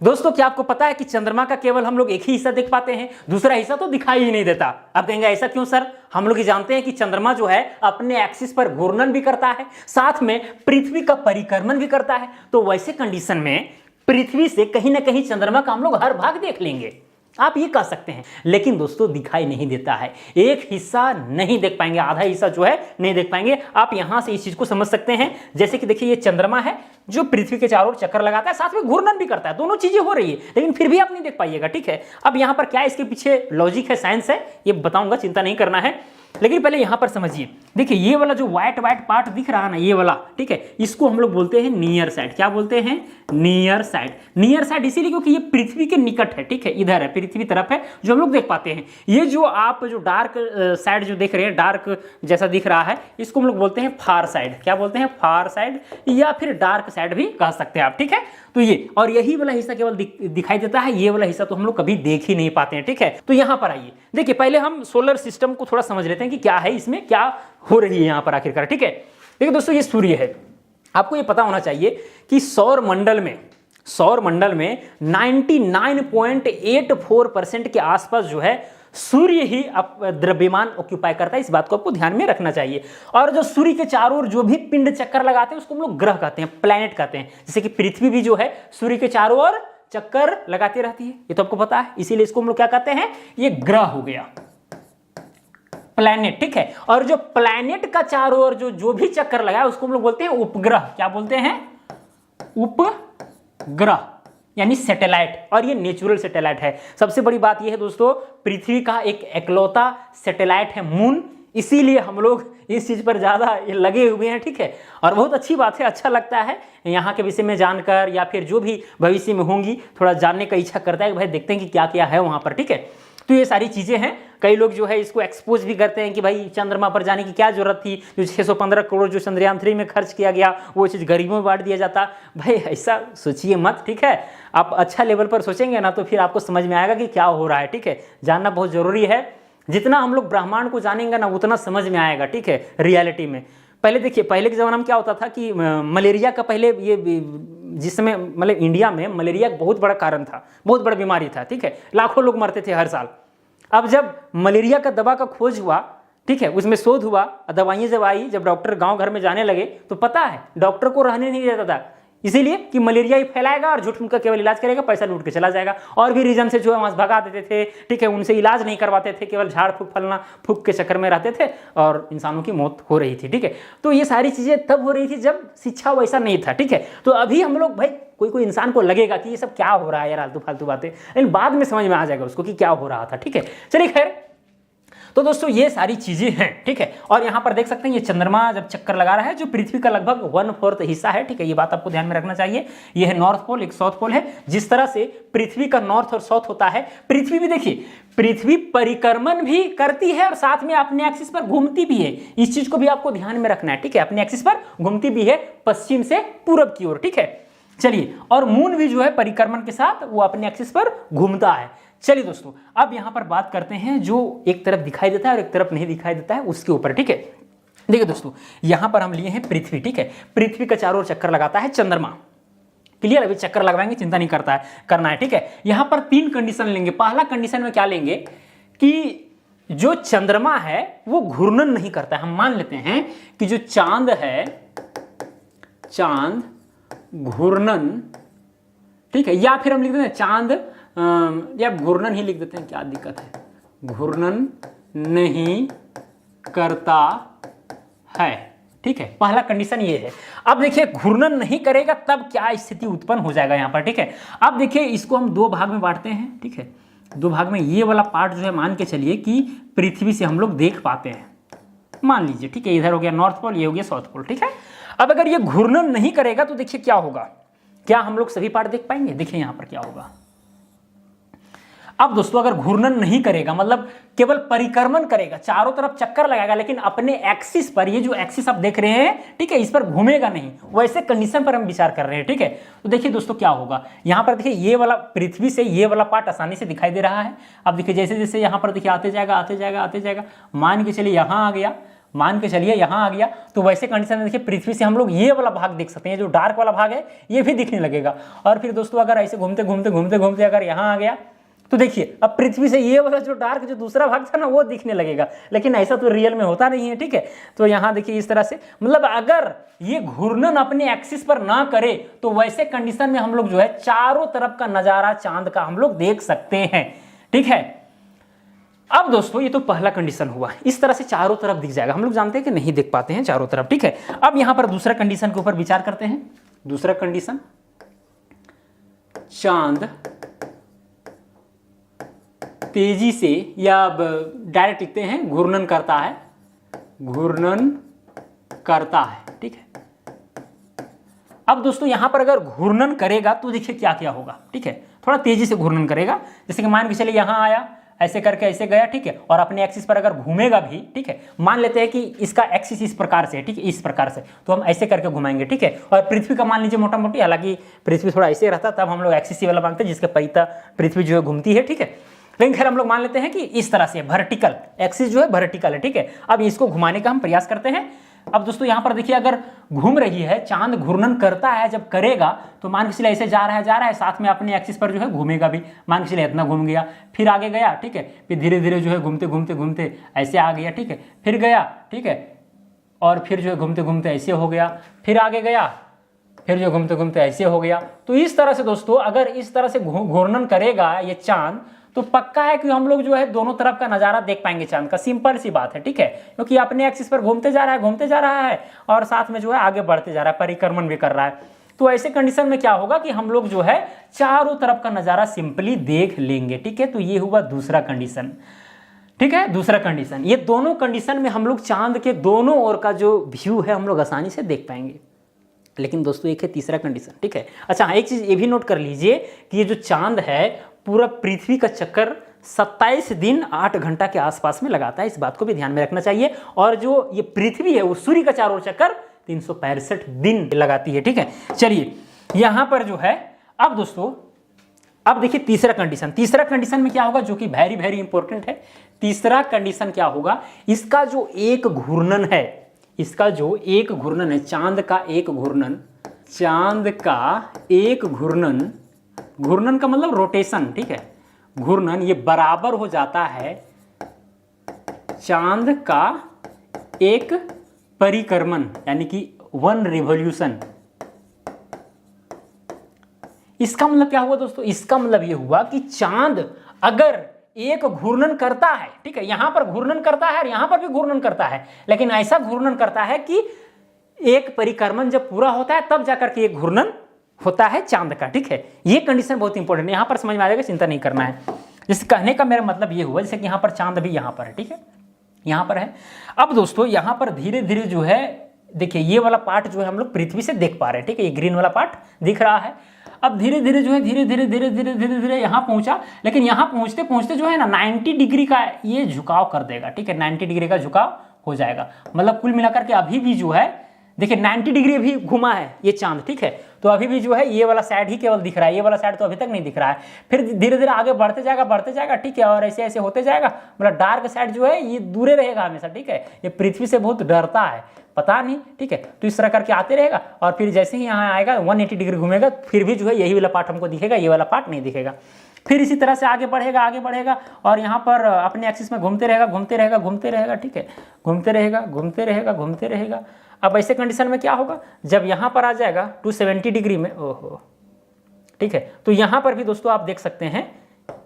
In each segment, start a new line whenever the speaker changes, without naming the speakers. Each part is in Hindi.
दोस्तों क्या आपको पता है कि चंद्रमा का केवल हम लोग एक ही हिस्सा देख पाते हैं, दूसरा हिस्सा तो दिखाई ही नहीं देता। आप कहेंगे ऐसा क्यों सर? हम लोग ये जानते हैं कि चंद्रमा जो है अपने एक्सिस पर घूर्णन भी करता है, साथ में पृथ्वी का परिक्रमण भी करता है। तो वैसे कंडीशन में पृथ्वी से कहीं ना कहीं चंद्रमा का हम लोग हर भाग देख लेंगे, आप ये कह सकते हैं। लेकिन दोस्तों दिखाई नहीं देता है, एक हिस्सा नहीं देख पाएंगे, आधा हिस्सा जो है नहीं देख पाएंगे। आप यहां से इस चीज को समझ सकते हैं, जैसे कि देखिए ये चंद्रमा है जो पृथ्वी के चारों ओर चक्कर लगाता है, साथ में घूर्णन भी करता है, दोनों चीजें हो रही है, लेकिन फिर भी आप नहीं देख पाइएगा। ठीक है, अब यहां पर क्या इसके पीछे लॉजिक है, साइंस है, ये बताऊंगा, चिंता नहीं करना है। लेकिन पहले यहां पर समझिए, देखिए ये वाला जो व्हाइट व्हाइट पार्ट दिख रहा है ना, ये वाला, ठीक है, इसको हम लोग बोलते हैं नियर साइड। क्या बोलते हैं? Near side. नियर साइड इसीलिए क्योंकि ये पृथ्वी के निकट है, ठीक है, इधर है, पृथ्वी तरफ है, जो हम लोग देख पाते हैं। ये जो आप जो डार्क साइड जो देख रहे हैं, डार्क जैसा दिख रहा है, इसको हम लोग बोलते हैं फार साइड। क्या बोलते हैं? फार साइड, या फिर डार्क साइड भी कह सकते हैं आप। ठीक है, तो ये और यही वाला हिस्सा केवल दिखाई देता है, ये वाला हिस्सा तो हम लोग कभी देख ही नहीं पाते हैं। ठीक है, तो यहां पर आइए, देखिए पहले हम सोलर सिस्टम को थोड़ा समझ लेते हैं कि क्या है इसमें, क्या हो रही है यहां पर आखिरकार। ठीक है, देखिए दोस्तों ये सूर्य है, आपको ये पता होना चाहिए कि सौर मंडल में 99.84% के आसपास जो है सूर्य ही द्रव्यमान ऑक्यूपाई करता है। इस बात को आपको ध्यान में रखना चाहिए। और जो सूर्य के चारों ओर जो भी पिंड चक्कर लगाते हैं उसको हम लोग ग्रह कहते हैं, प्लैनेट कहते हैं। जैसे कि पृथ्वी भी जो है सूर्य के चारों ओर चक्कर लगाती रहती है, ये तो आपको पता है, इसीलिए इसको हम लोग क्या कहते हैं? ये ग्रह हो गया, प्लैनेट। ठीक है, और जो प्लैनेट का चारों ओर जो भी चक्कर लगाया उसको हम लोग बोलते हैं उपग्रह। क्या बोलते हैं? उपग्रह, यानी सैटेलाइट। और ये नेचुरल सैटेलाइट है। सबसे बड़ी बात यह है दोस्तों, पृथ्वी का एक एकलौता सैटेलाइट है मून, इसीलिए हम लोग इस चीज पर ज्यादा लगे हुए हैं। ठीक है, और बहुत अच्छी बात है, अच्छा लगता है यहाँ के विषय में जानकर, या फिर जो भी भविष्य में होंगी थोड़ा जानने का इच्छा करता है कि भाई देखते हैं कि क्या क्या है वहां पर। ठीक है, तो ये सारी चीजें हैं। कई लोग जो है इसको एक्सपोज भी करते हैं कि भाई चंद्रमा पर जाने की क्या जरूरत थी, जो 615 करोड़ जो चंद्रयान 3 में खर्च किया गया वो चीज गरीबों में बांट दिया जाता। भाई ऐसा सोचिए मत। ठीक है, आप अच्छा लेवल पर सोचेंगे ना तो फिर आपको समझ में आएगा कि क्या हो रहा है। ठीक है, जानना बहुत जरूरी है। जितना हम लोग ब्रह्मांड को जानेंगे ना उतना समझ में आएगा। ठीक है, रियलिटी में पहले देखिए, पहले के ज़माना में क्या होता था कि मलेरिया का पहले ये जिस समय मतलब इंडिया में मलेरिया बहुत बड़ा कारण था, बहुत बड़ा बीमारी था। ठीक है, लाखों लोग मरते थे हर साल। अब जब मलेरिया का दवा का खोज हुआ, ठीक है, उसमें शोध हुआ, दवाइयाँ जब आई, जब डॉक्टर गांव घर में जाने लगे तो पता है डॉक्टर को रहने नहीं देता था, इसीलिए कि मलेरिया ही फैलाएगा और झूठ मूठ का केवल इलाज करेगा, पैसा लूट के चला जाएगा। और भी रीजन से जो है वहाँ भगा देते थे। ठीक है, उनसे इलाज नहीं करवाते थे, केवल झाड़ फूक फलना फूक के चक्कर में रहते थे और इंसानों की मौत हो रही थी। ठीक है, तो ये सारी चीज़ें तब हो रही थी जब शिक्षा वैसा नहीं था। ठीक है, तो अभी हम लोग भाई कोई इंसान को लगेगा कि ये सब क्या हो रहा है यार, आलतू फालतू बातें, लेकिन बाद में समझ में आ जाएगा उसको कि क्या हो रहा था। ठीक है, चलिए खैर, तो दोस्तों ये सारी चीजें हैं। ठीक है, और यहां पर देख सकते हैं ये चंद्रमा जब चक्कर लगा रहा है जो पृथ्वी का लगभग 1/4 हिस्सा है। ठीक है, ये बात आपको ध्यान में रखना चाहिए। ये है नॉर्थ पोल, एक साउथ पोल है। जिस तरह से पृथ्वी का नॉर्थ और साउथ होता है, पृथ्वी भी देखिए, पृथ्वी परिक्रमण भी करती है और साथ में अपने एक्सिस पर घूमती भी है। इस चीज को भी आपको ध्यान में रखना है। ठीक है, अपने एक्सिस पर घूमती भी है, पश्चिम से पूरब की ओर। ठीक है, चलिए, और मून भी जो है परिक्रमण के साथ वो अपने एक्सिस पर घूमता है। चलिए दोस्तों, अब यहां पर बात करते हैं जो एक तरफ दिखाई देता है और एक तरफ नहीं दिखाई देता है उसके ऊपर। ठीक है, देखिए दोस्तों, यहां पर हम लिए हैं पृथ्वी। ठीक है, पृथ्वी का चारों ओर चक्कर लगाता है चंद्रमा। क्लियर? अभी चक्कर लगवाएंगे, चिंता नहीं करना है। ठीक है, यहां पर 3 कंडीशन लेंगे। पहला कंडीशन में क्या लेंगे कि जो चंद्रमा है वो घूर्णन नहीं करता है। हम मान लेते हैं कि जो चांद है, चांद घूर्णन, ठीक है, या फिर हम लिख देते हैं चांद या घूर्णन ही लिख देते हैं, क्या दिक्कत है, घूर्णन नहीं करता है। ठीक है, पहला कंडीशन ये है। अब देखिए, घूर्णन नहीं करेगा तब क्या स्थिति उत्पन्न हो जाएगा यहां पर। ठीक है, अब देखिए इसको हम 2 भाग में बांटते हैं। ठीक है, 2 भाग में। ये वाला पार्ट जो है मान के चलिए कि पृथ्वी से हम लोग देख पाते हैं, मान लीजिए। ठीक है, इधर हो गया नॉर्थ पोल, ये हो गया साउथ पोल। ठीक है, अब अगर ये घूर्णन नहीं करेगा तो देखिए क्या होगा, क्या हम लोग सभी पार्ट देख पाएंगे? देखिए यहां पर क्या होगा। अब दोस्तों अगर घूर्णन नहीं करेगा मतलब केवल परिक्रमण करेगा, चारों तरफ चक्कर लगाएगा, लेकिन अपने एक्सिस पर, ये जो एक्सिस आप देख रहे हैं, ठीक है, इस पर घूमेगा नहीं, वैसे कंडीशन पर हम विचार कर रहे हैं। ठीक है, तो देखिए दोस्तों क्या होगा, यहां पर देखिए ये वाला पृथ्वी से ये वाला पार्ट आसानी से दिखाई दे रहा है। अब देखिए जैसे जैसे यहां पर देखिए आते जाएगा, मान के चलिए यहां आ गया, मान के चलिए यहाँ आ गया, तो वैसे कंडीशन में देखिए पृथ्वी से हम लोग ये वाला भाग देख सकते हैं, जो डार्क वाला भाग है ये भी दिखने लगेगा। और फिर दोस्तों अगर ऐसे घूमते घूमते घूमते घूमते अगर यहाँ आ गया तो देखिए अब पृथ्वी से ये वाला जो डार्क जो दूसरा भाग था ना वो दिखने लगेगा, लेकिन ऐसा तो रियल में होता नहीं है, ठीक है। तो यहाँ देखिए इस तरह से, मतलब अगर ये घूर्णन अपने एक्सिस पर ना करे तो वैसे कंडीशन में हम लोग जो है चारों तरफ का नजारा चांद का हम लोग देख सकते हैं, ठीक है। अब दोस्तों ये तो पहला कंडीशन हुआ, इस तरह से चारों तरफ दिख जाएगा। हम लोग जानते हैं कि नहीं देख पाते हैं चारों तरफ, ठीक है। अब यहां पर दूसरा कंडीशन के ऊपर विचार करते हैं। दूसरा कंडीशन, चांद तेजी से, या डायरेक्ट लिखते हैं घूर्णन करता है, घूर्णन करता है, ठीक है। अब दोस्तों यहां पर अगर घूर्णन करेगा तो देखिए क्या क्या होगा, ठीक है। थोड़ा तेजी से घूर्णन करेगा, जैसे कि मान के चलिए यहां आया, ऐसे करके ऐसे गया, ठीक है, और अपने एक्सिस पर अगर घूमेगा भी, ठीक है, मान लेते हैं कि इसका एक्सिस इस प्रकार से है, ठीक है, इस प्रकार से, तो हम ऐसे करके घुमाएंगे, ठीक है। और पृथ्वी का मान लीजिए मोटा मोटी, हालांकि पृथ्वी थोड़ा ऐसे रहता तब हम लोग एक्सिस वाला मानते हैं जिसके पैता पृथ्वी जो है घूमती है, ठीक है। लेकिन खैर हम लोग मान लेते हैं कि इस तरह से वर्टिकल एक्सिस जो है वर्टिकल है, ठीक है। अब इसको घुमाने का हम प्रयास करते हैं। अब दोस्तों यहां पर देखिए अगर घूम रही है, चांद घूर्णन करता है, जब करेगा तो मान के चलिए ऐसे जा रहा है, साथ में अपने एक्सिस पर जो है घूमेगा भी, मान के चलिए इतना घूम गया, फिर आगे गया, ठीक है, फिर धीरे धीरे जो है घूमते घूमते घूमते ऐसे आ गया, ठीक है, फिर गया, ठीक है, और फिर जो है घूमते घूमते ऐसे हो गया, फिर आगे गया, फिर जो घूमते घूमते ऐसे हो गया। तो इस तरह से दोस्तों अगर इस तरह से घूर्णन करेगा ये चांद, तो पक्का है कि हम लोग जो है दोनों तरफ का नजारा देख पाएंगे चांद का। सिंपल सी बात है, ठीक है, क्योंकि अपने एक्सिस पर घूमते जा रहा है और साथ में जो है आगे बढ़ते जा रहा है, परिक्रमण भी कर रहा है। तो ऐसे कंडीशन में क्या होगा कि हम लोग जो है चारों तरफ का नजारा सिंपली देख लेंगे, ठीक है। तो ये हुआ दूसरा कंडीशन, ठीक है, दूसरा कंडीशन। ये दोनों कंडीशन में हम लोग चांद के दोनों ओर का जो व्यू है हम लोग आसानी से देख पाएंगे। लेकिन दोस्तों एक है तीसरा कंडीशन, ठीक है। अच्छा एक चीज ये भी नोट कर लीजिए कि ये जो चांद है पूरा पृथ्वी का चक्कर 27 दिन 8 घंटा के आसपास में लगाता है, इस बात को भी ध्यान में रखना चाहिए। और जो ये पृथ्वी है वो सूर्य का चारों ओर चक्कर 365 दिन लगाती है, ठीक है। चलिए यहां पर जो है अब दोस्तों अब देखिए तीसरा कंडीशन में क्या होगा, जो कि वेरी वेरी इंपॉर्टेंट है। तीसरा कंडीशन क्या होगा, इसका जो एक घूर्णन है, चांद का एक घूर्णन का मतलब रोटेशन, ठीक है, घूर्णन ये बराबर हो जाता है चांद का एक परिक्रमण, यानी कि 1 रिवॉल्यूशन। इसका मतलब क्या हुआ दोस्तों, इसका मतलब ये हुआ कि चांद अगर एक घूर्णन करता है, ठीक है, यहां पर घूर्णन करता है और यहां पर भी घूर्णन करता है, लेकिन ऐसा घूर्णन करता है कि एक परिक्रमण जब पूरा होता है तब जाकर के एक घूर्णन होता है चांद का, ठीक है। ये कंडीशन बहुत इंपॉर्टेंट है, यहां पर समझ में आ जाएगा, चिंता नहीं करना है। जैसे कहने का मेरा मतलब ये हुआ जैसे कि यहां पर चांद भी यहां पर है, ठीक है, यहां पर है। अब दोस्तों यहां पर धीरे धीरे जो है देखिए ये वाला पार्ट जो है हम लोग पृथ्वी से देख पा रहे हैं, ठीक है, ये ग्रीन वाला पार्ट दिख रहा है। अब धीरे धीरे जो है धीरे धीरे यहां पहुंचा, लेकिन यहां पहुंचते पहुंचते जो है ना 90 डिग्री का ये झुकाव कर देगा, ठीक है, 90 डिग्री का झुकाव हो जाएगा। मतलब कुल मिलाकर के अभी भी जो है देखिए 90 डिग्री भी घुमा है ये चांद, ठीक है, तो अभी भी जो है ये वाला साइड ही केवल दिख रहा है, ये वाला साइड तो अभी तक नहीं दिख रहा है। फिर धीरे धीरे आगे बढ़ते जाएगा, ठीक है, और ऐसे ऐसे होते जाएगा। मतलब डार्क साइड जो है ये दूरे रहेगा हमेशा, ठीक है, ये पृथ्वी से बहुत डरता है, पता नहीं, ठीक है। तो इस तरह करके आते रहेगा और फिर जैसे ही यहाँ आएगा 180 डिग्री घूमेगा, फिर भी जो है यही वाला पार्ट हमको दिखेगा, ये वाला पार्ट नहीं दिखेगा। फिर इसी तरह से आगे बढ़ेगा और यहाँ पर अपने एक्सिस में घूमते रहेगा, ठीक है, घूमते रहेगा। अब ऐसे कंडीशन में क्या होगा, जब यहाँ पर आ जाएगा 270 डिग्री में, ओहो, ठीक है, तो यहाँ पर भी दोस्तों आप देख सकते हैं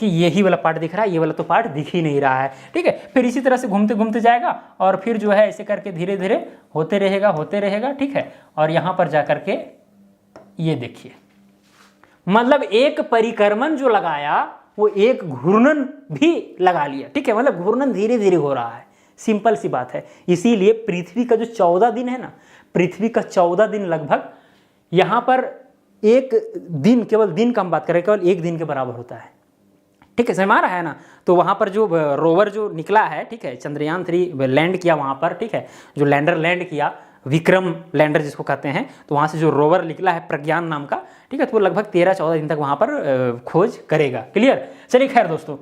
कि यही वाला पार्ट दिख रहा है, ये वाला तो पार्ट दिख ही नहीं रहा है, ठीक है। फिर इसी तरह से घूमते जाएगा और फिर जो है ऐसे करके धीरे धीरे होते रहेगा, ठीक है। और यहाँ पर जाकर के ये देखिए, मतलब एक परिक्रमण जो लगाया वो एक घूर्णन भी लगा लिया, ठीक है, मतलब घूर्णन धीरे धीरे हो रहा है, सिंपल सी बात है। इसीलिए पृथ्वी का जो 14 दिन है ना, पृथ्वी का 14 दिन लगभग यहां पर एक दिन, केवल दिन का हम बात करें, केवल एक दिन के बराबर होता है, ठीक है, समझ में आ रहा है ना। तो वहां पर जो रोवर जो निकला है, ठीक है, चंद्रयान 3 लैंड किया वहां पर, ठीक है, जो लैंडर लैंड किया, विक्रम लैंडर जिसको कहते हैं, तो वहां से जो रोवर निकला है प्रज्ञान नाम का, ठीक है, तो वो लगभग 13-14 दिन तक वहां पर खोज करेगा। क्लियर। चलिए खैर दोस्तों,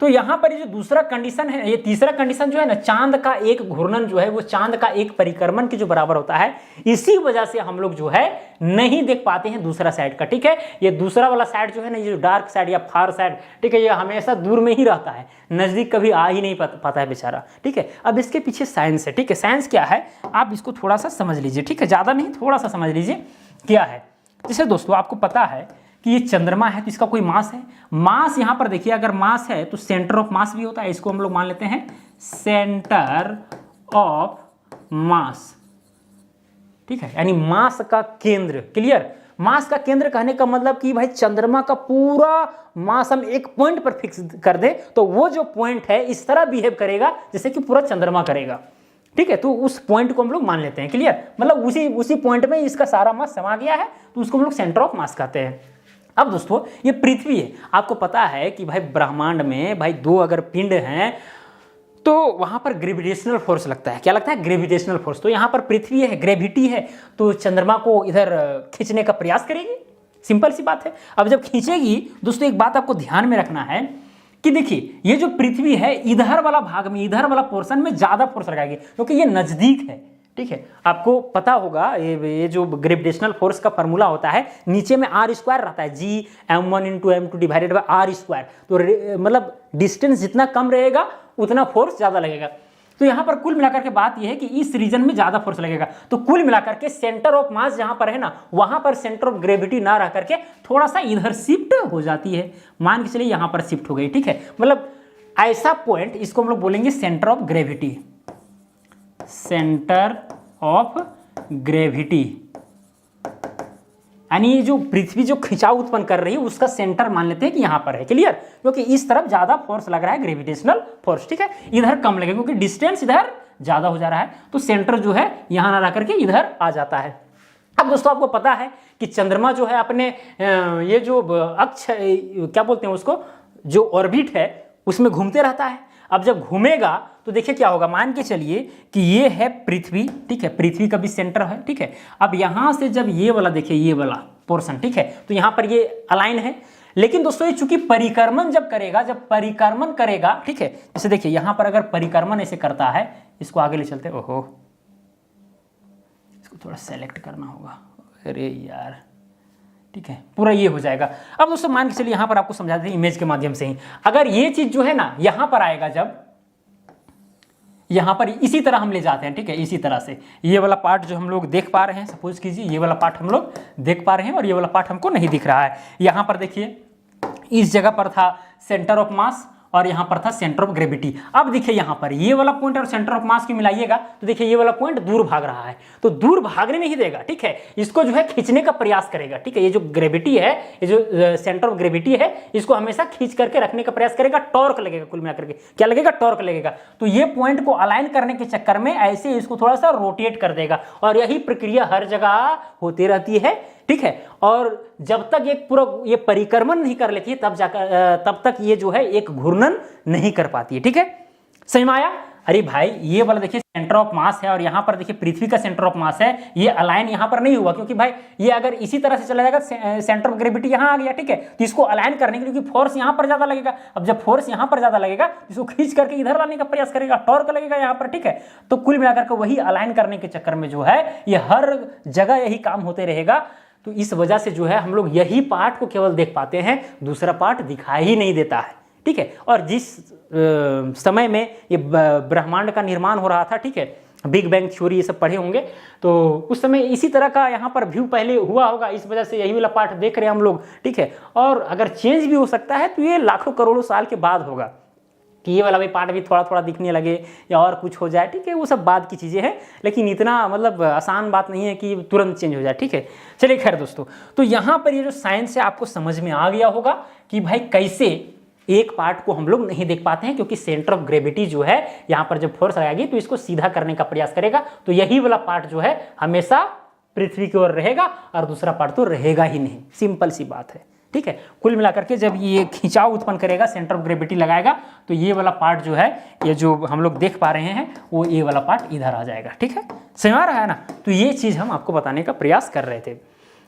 तो यहाँ पर ये जो दूसरा कंडीशन है, ये तीसरा कंडीशन जो है ना, चांद का एक घूर्णन जो है वो चांद का एक परिक्रमण के जो बराबर होता है, इसी वजह से हम लोग जो है नहीं देख पाते हैं दूसरा साइड का। ठीक है, ये दूसरा वाला साइड जो है ना, ये जो डार्क साइड या फार साइड, ठीक है, ये हमेशा दूर में ही रहता है, नजदीक कभी आ ही नहीं पाता है बेचारा। ठीक है, अब इसके पीछे साइंस है। ठीक है, साइंस क्या है आप इसको थोड़ा सा समझ लीजिए। ठीक है, ज्यादा नहीं, थोड़ा सा समझ लीजिए क्या है। जैसे दोस्तों आपको पता है कि ये चंद्रमा है तो इसका कोई मास है। मास यहां पर देखिए, अगर मास है तो सेंटर ऑफ मास भी होता है, इसको हम लोग मान लेते हैं सेंटर ऑफ मास। ठीक है, यानी मास का केंद्र। क्लियर, मास का केंद्र कहने का मतलब कि भाई चंद्रमा का पूरा मास हम एक पॉइंट पर फिक्स कर दे तो वो जो पॉइंट है इस तरह बिहेव करेगा जैसे कि पूरा चंद्रमा करेगा। ठीक है, तो उस पॉइंट को हम लोग मान लेते हैं। क्लियर, मतलब उसी पॉइंट में इसका सारा मास समा गया है तो उसको हम लोग सेंटर ऑफ मास कहते हैं। अब दोस्तों ये पृथ्वी है, आपको पता है कि भाई ब्रह्मांड में भाई दो अगर पिंड हैं तो वहां पर ग्रेविटेशनल फोर्स लगता है। क्या लगता है? Gravitational force. तो यहां पर पृथ्वी है, ग्रेविटी है, तो चंद्रमा को इधर खींचने का प्रयास करेगी। सिंपल सी बात है। अब जब खींचेगी दोस्तों, एक बात आपको ध्यान में रखना है कि देखिए ये जो पृथ्वी है इधर वाला भाग में, इधर वाला पोर्शन में ज्यादा फोर्स लगाएगी क्योंकि ये नजदीक है। ठीक है, आपको पता होगा ये जो ग्रेविटेशनल फोर्स का फार्मूला होता है, नीचे में r स्क्वायर रहता है, Gm1 × m2 divided by r square. तो मतलब डिस्टेंस जितना कम रहेगा उतना फोर्स ज्यादा लगेगा। तो यहां पर कुल मिलाकर के बात यह है कि इस रीजन में ज्यादा फोर्स लगेगा। तो कुल मिलाकर के सेंटर ऑफ मास जहां पर है ना, वहां पर सेंटर ऑफ ग्रेविटी ना रह करके थोड़ा सा इधर शिफ्ट हो जाती है। मान के चलिए यहां पर शिफ्ट हो गई। ठीक है, मतलब ऐसा पॉइंट, इसको हम लोग बोलेंगे centre of gravity. Centre of gravity यानी जो पृथ्वी जो खिंचाव उत्पन्न कर रही है उसका सेंटर मान लेते हैं कि यहां पर है। क्लियर, क्योंकि इस तरफ ज्यादा फोर्स लग रहा है, ग्रेविटेशनल फोर्स। ठीक है, इधर कम लगेगा क्योंकि डिस्टेंस इधर ज्यादा हो जा रहा है, तो सेंटर जो है यहां ना रह करके इधर आ जाता है। अब दोस्तों आपको पता है कि चंद्रमा जो है अपने ये जो अक्ष क्या बोलते हैं उसको, जो ऑर्बिट है उसमें घूमते रहता है। अब जब घूमेगा तो देखिए क्या होगा, मान के चलिए कि ये है पृथ्वी। ठीक है, पृथ्वी का भी सेंटर है। ठीक है, अब यहां से जब ये वाला देखिए, ये वाला पोर्शन, ठीक है, तो यहां पर ये अलाइन है। लेकिन दोस्तों ये चूंकि परिक्रमण जब करेगा, ठीक है, जैसे देखिए यहां पर अगर परिक्रमण ऐसे करता है, इसको आगे ले चलते, ओहो इसको थोड़ा सेलेक्ट करना होगा, अरे यार, ठीक है, पूरा ये हो जाएगा। अब दोस्तों मान के चलिए यहां पर आपको समझा दें इमेज के माध्यम से ही, अगर ये चीज जो है ना यहां पर आएगा, जब यहां पर इसी तरह हम ले जाते हैं, ठीक है, इसी तरह से ये वाला पार्ट जो हम लोग देख पा रहे हैं, सपोज कीजिए ये वाला पार्ट हम लोग देख पा रहे हैं और ये वाला पार्ट हमको नहीं दिख रहा है। यहां पर देखिए इस जगह पर था सेंटर ऑफ मास और यहां पर था सेंटर ऑफ ग्रेविटी। अब देखिए यहां पर ये वाला पॉइंट और सेंटर ऑफ मास की मिलाइएगा तो देखिए ये वाला पॉइंट दूर भाग रहा है, तो दूर भागने नहीं देगा। ठीक है, इसको जो है खींचने का प्रयास करेगा। ठीक है, ये जो ग्रेविटी है, ये जो सेंटर ऑफ ग्रेविटी है, इसको हमेशा खींच करके रखने का प्रयास करेगा। टॉर्क लगेगा, कुल मिलाकर के क्या लगेगा, टॉर्क लगेगा। तो ये पॉइंट को अलाइन करने के चक्कर में ऐसे इसको थोड़ा सा रोटेट कर देगा और यही प्रक्रिया हर जगह होती रहती है। ठीक है, और जब तक एक पूरा ये परिक्रमण नहीं कर लेती है तब तक ये जो है एक घूर्णन नहीं कर पाती है। ठीक है, समझ में आया? अरे भाई ये वाला देखिए सेंटर ऑफ मास है और यहां पर देखिए पृथ्वी का सेंटर ऑफ मास है, ये अलाइन यहां पर नहीं हुआ क्योंकि भाई ये अगर इसी तरह से चला जाएगा, सेंटर ऑफ ग्रेविटी यहां आ गया। ठीक है, तो इसको अलाइन करने के लिए क्योंकि फोर्स यहां पर ज्यादा लगेगा। अब जब फोर्स यहां पर ज्यादा लगेगा इसको खींच करके इधर लाने का प्रयास करेगा, टॉर्क लगेगा यहां पर। ठीक है, तो कुल मिलाकर के वही अलाइन करने के चक्कर में जो है ये हर जगह यही काम होते रहेगा। तो इस वजह से जो है हम लोग यही पार्ट को केवल देख पाते हैं, दूसरा पार्ट दिखाई ही नहीं देता है। ठीक है, और जिस समय में ये ब्रह्मांड का निर्माण हो रहा था, ठीक है, बिग बैंग थ्योरी ये सब पढ़े होंगे, तो उस समय इसी तरह का यहाँ पर व्यू पहले हुआ होगा, इस वजह से यही वाला पार्ट देख रहे हैं हम लोग। ठीक है, और अगर चेंज भी हो सकता है तो ये लाखों करोड़ों साल के बाद होगा कि ये वाला भी पार्ट भी थोड़ा थोड़ा दिखने लगे या और कुछ हो जाए। ठीक है, वो सब बाद की चीज़ें हैं, लेकिन इतना मतलब आसान बात नहीं है कि तुरंत चेंज हो जाए। ठीक है, चलिए खैर दोस्तों, तो यहाँ पर ये जो साइंस है आपको समझ में आ गया होगा कि भाई कैसे एक पार्ट को हम लोग नहीं देख पाते हैं, क्योंकि सेंटर ऑफ ग्रेविटी जो है यहाँ पर जब फोर्स लगाएगी तो इसको सीधा करने का प्रयास करेगा, तो यही वाला पार्ट जो है हमेशा पृथ्वी की ओर रहेगा और दूसरा पार्ट तो रहेगा ही नहीं। सिंपल सी बात है। ठीक है, कुल मिलाकर के जब ये खिंचाव उत्पन्न करेगा, सेंटर ऑफ ग्रेविटी लगाएगा, तो ये वाला पार्ट जो है, ये जो हम लोग देख पा रहे हैं, वो ये वाला पार्ट इधर आ जाएगा। ठीक है, समझ आ रहा है ना? तो ये चीज हम आपको बताने का प्रयास कर रहे थे।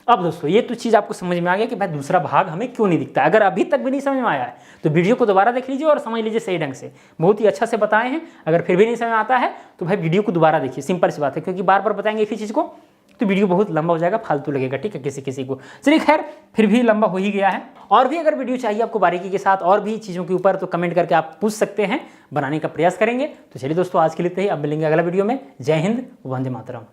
अब दोस्तों ये तो चीज़ आपको समझ में आ गया कि भाई दूसरा भाग हमें क्यों नहीं दिखता। अगर अभी तक भी नहीं समझ में आया है तो वीडियो को दोबारा देख लीजिए और समझ लीजिए सही ढंग से, बहुत ही अच्छा से बताए हैं। अगर फिर भी नहीं समझ में आता है तो भाई वीडियो को दोबारा देखिए, सिंपल सी बात है, क्योंकि बार बार बताएंगे इसी चीज़ को तो वीडियो बहुत लंबा हो जाएगा, फालतू लगेगा, ठीक है, किसी किसी को। चलिए खैर फिर भी लंबा हो ही गया है। और भी अगर वीडियो चाहिए आपको बारीकी के साथ और भी चीज़ों के ऊपर तो कमेंट करके आप पूछ सकते हैं, बनाने का प्रयास करेंगे। तो चलिए दोस्तों आज के लिए इतना ही, अब मिलेंगे अगला वीडियो में। जय हिंद, वंदे मातरम।